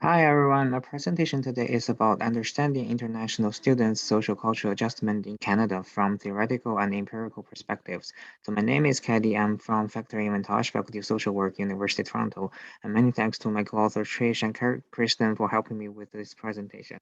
Hi everyone, our presentation today is about understanding international students' social cultural adjustment in Canada from theoretical and empirical perspectives. So my name is Caddy, I'm from Faculty Inventage, Faculty of Social Work, University of Toronto, and many thanks to my co-author Trish and Kristen for helping me with this presentation.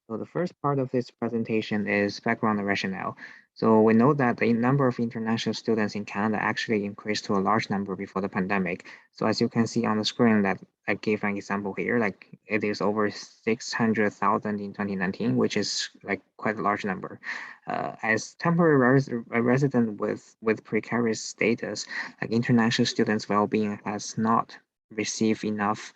So the first part of this presentation is background and rationale. So we know that the number of international students in Canada actually increased to a large number before the pandemic. So as you can see on the screen that I gave an example here, like it is over 600,000 in 2019, which is like quite a large number. As temporary a resident with precarious status, like international students' well-being has not received enough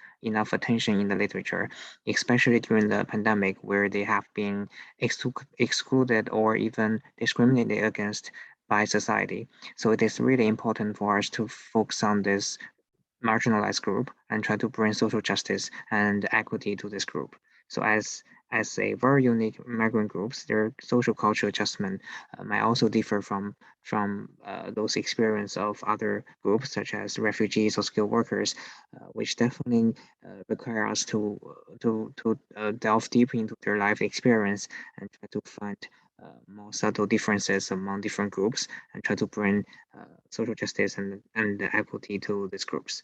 attention in the literature, especially during the pandemic, where they have been excluded or even discriminated against by society. So it is really important for us to focus on this marginalized group and try to bring social justice and equity to this group. So as a very unique migrant groups, their social cultural adjustment might also differ from those experience of other groups such as refugees or skilled workers, which definitely require us to delve deep into their life experience and try to find more subtle differences among different groups and try to bring social justice and equity to these groups.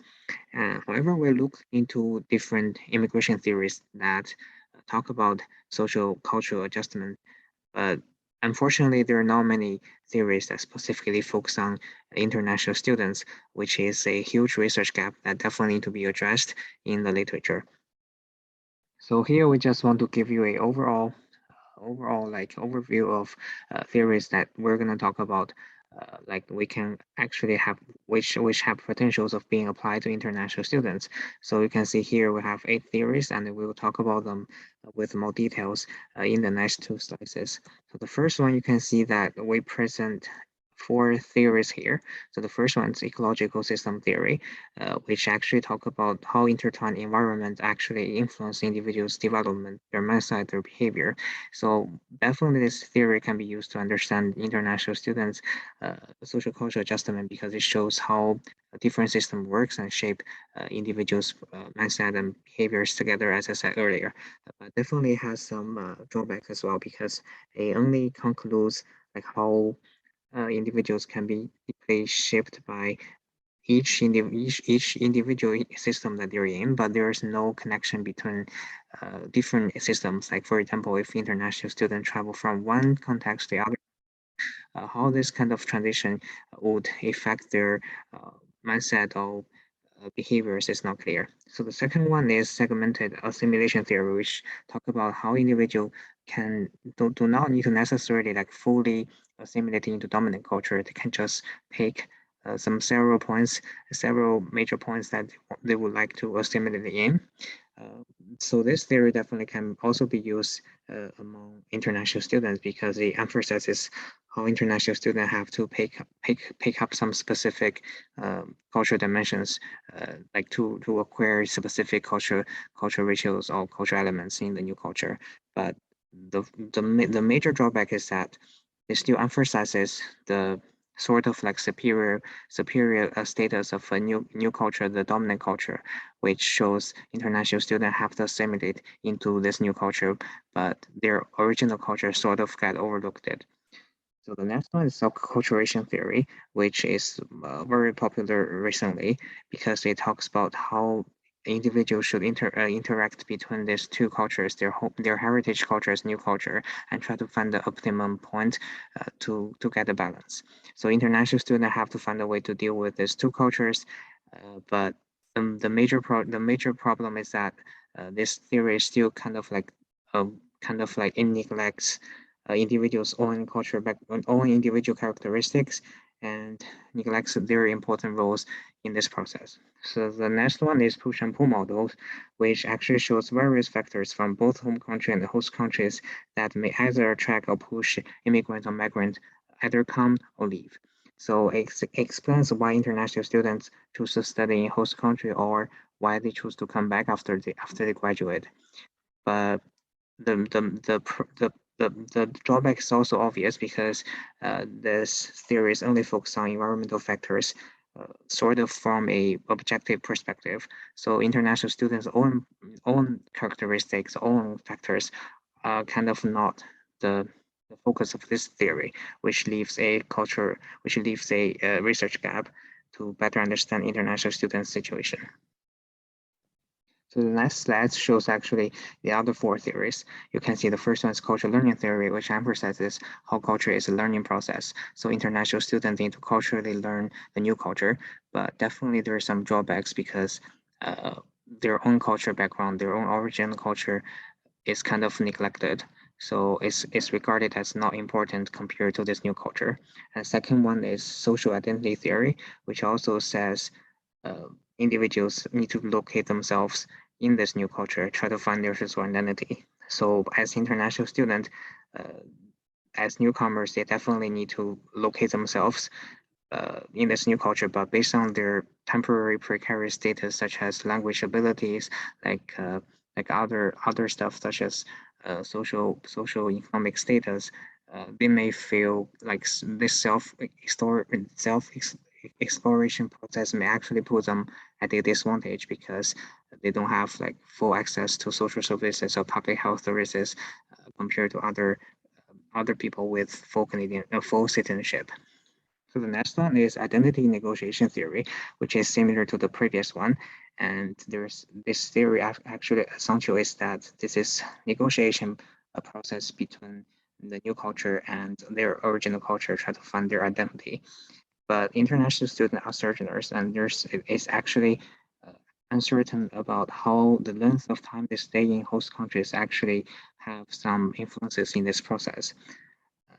However, we look into different immigration theories that talk about social cultural adjustment, but unfortunately, there are not many theories that specifically focus on international students, which is a huge research gap that definitely need to be addressed in the literature. So here we just want to give you a overall like overview of theories that we're going to talk about, like we can actually have which have potentials of being applied to international students. So you can see here we have 8 theories and we will talk about them with more details in the next 2 slides. So the first one, you can see that we present 4 theories here. So the first one is ecological system theory, which actually talk about how intertwined environment actually influence individuals' development, their mindset, their behavior. So definitely this theory can be used to understand international students' social cultural adjustment because it shows how a different system works and shape individuals' mindset and behaviors together, as I said earlier. But definitely has some drawbacks as well because it only concludes like how individuals can be deeply shaped by each individual system that they're in, but there is no connection between different systems. Like for example, if international students travel from one context to the other, how this kind of transition would affect their uh, mindset or behaviors is not clear. So the second one is segmented assimilation theory, which talk about how individual can do not need to necessarily like fully assimilate into dominant culture. They can just pick some several major points that they would like to assimilate in. Uh, so this theory definitely can also be used among international students because it emphasizes how international students have to pick up some specific cultural dimensions, like to acquire specific cultural rituals or cultural elements in the new culture. But the major drawback is that it still emphasizes the sort of like superior status of a new culture, the dominant culture, which shows international students have to assimilate into this new culture, but their original culture sort of got overlooked. So the next one is subculturation theory, which is very popular recently because it talks about how individuals should interact between these two cultures, their heritage cultures, new culture, and try to find the optimum point to get a balance. So international students have to find a way to deal with these two cultures, but the major problem is that this theory is still kind of like it neglects individuals' own individual characteristics and neglects their important roles in this process. So the next one is push and pull models, which actually shows various factors from both home country and the host countries that may either attract or push immigrants or migrants either come or leave. So it explains why international students choose to study in host country or why they choose to come back after they graduate. But the drawback is also obvious because this theory is only focused on environmental factors, sort of from a objective perspective. So international students' own characteristics, own factors, are kind of not the focus of this theory, which leaves a research gap to better understand international students' situation. So the next slide shows actually the other four theories. You can see the first one is cultural learning theory, which emphasizes how culture is a learning process. So international students need to culturally learn the new culture, but definitely there are some drawbacks because their own culture background, their own original culture is kind of neglected. So it's regarded as not important compared to this new culture. And second one is social identity theory, which also says uh, individuals need to locate themselves in this new culture, try to find their social identity. So as international students, uh, as newcomers, they definitely need to locate themselves in this new culture, but based on their temporary precarious status, such as language abilities, like other stuff such as social economic status, they may feel like this self exploration process may actually put them at a disadvantage because they don't have like full access to social services or public health services compared to other people with full citizenship. So the next one is identity negotiation theory, which is similar to the previous one. And there's this theory actually essential is that this is negotiation a process between the new culture and their original culture try to find their identity. But international students are sojourners, and it's actually uh, uncertain about how the length of time they stay in host countries actually have some influences in this process.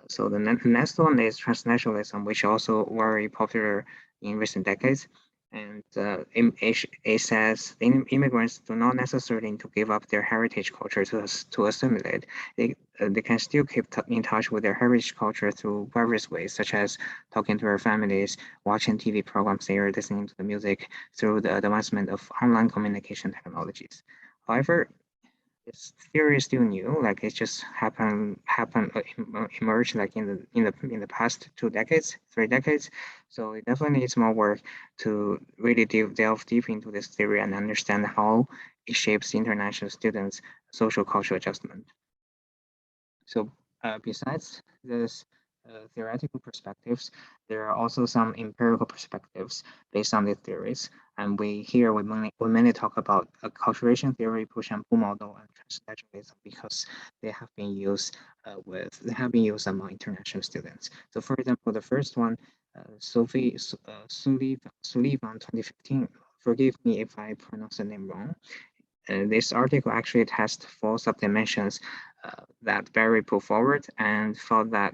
So the next one is transnationalism, which also very popular in recent decades. And it says immigrants do not necessarily need to give up their heritage culture to assimilate. They can still keep in touch with their heritage culture through various ways, such as talking to their families, watching TV programs they are listening to the music through the advancement of online communication technologies. However, this theory is still new. Like it just emerged like in the past 2 decades, 3 decades. So it definitely needs more work to really delve deep into this theory and understand how it shapes international students' social cultural adjustment. So besides this theoretical perspectives, there are also some empirical perspectives based on these theories. And we mainly talk about acculturation theory, push and pull model, and transnationalism because they have been used among international students. So for example, the first one, Sullivan 2015. Forgive me if I pronounce the name wrong. This article actually tests four subdimensions that Barry put forward and found that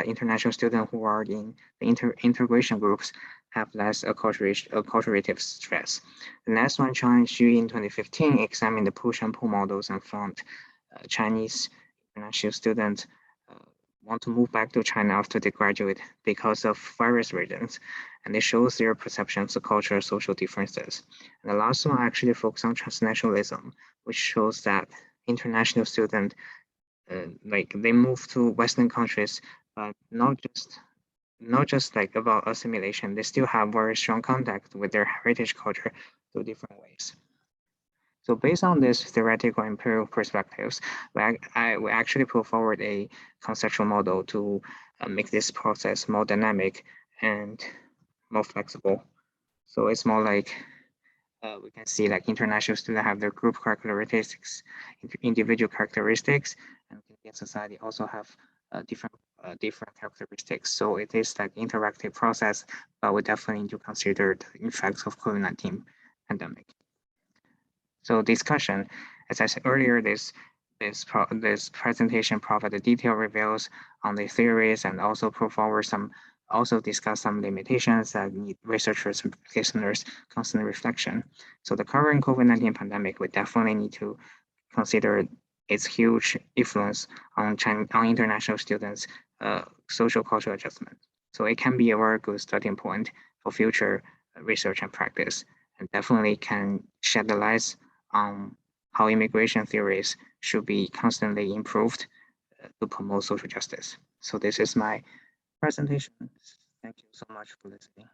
international students who are in the integration groups have less acculturative stress. The next one, Chang Xu in 2015 examined the push and pull models and found Chinese international students uh, want to move back to China after they graduate because of various reasons, and it shows their perceptions of cultural social differences. And the last one actually focuses on transnationalism, which shows that international students like they move to Western countries, but not just like about assimilation. They still have very strong contact with their heritage culture through different ways. So based on these theoretical and empirical perspectives, we actually put forward a conceptual model to make this process more dynamic and more flexible. So it's more like we can see like international students have their group characteristics, individual characteristics, and Canadian society also have different characteristics. So it is like interactive process, but we definitely need to consider the effects of COVID-19 pandemic. So discussion, as I said earlier, this presentation provided detailed reviews on the theories and also put forward also discuss some limitations that need researchers and listeners constant reflection. So the current COVID-19 pandemic, we definitely need to consider its huge influence on international students' social cultural adjustment. So it can be a very good starting point for future research and practice, and definitely can shed the light on how immigration theories should be constantly improved to promote social justice. So this is my presentation. Thank you so much for listening.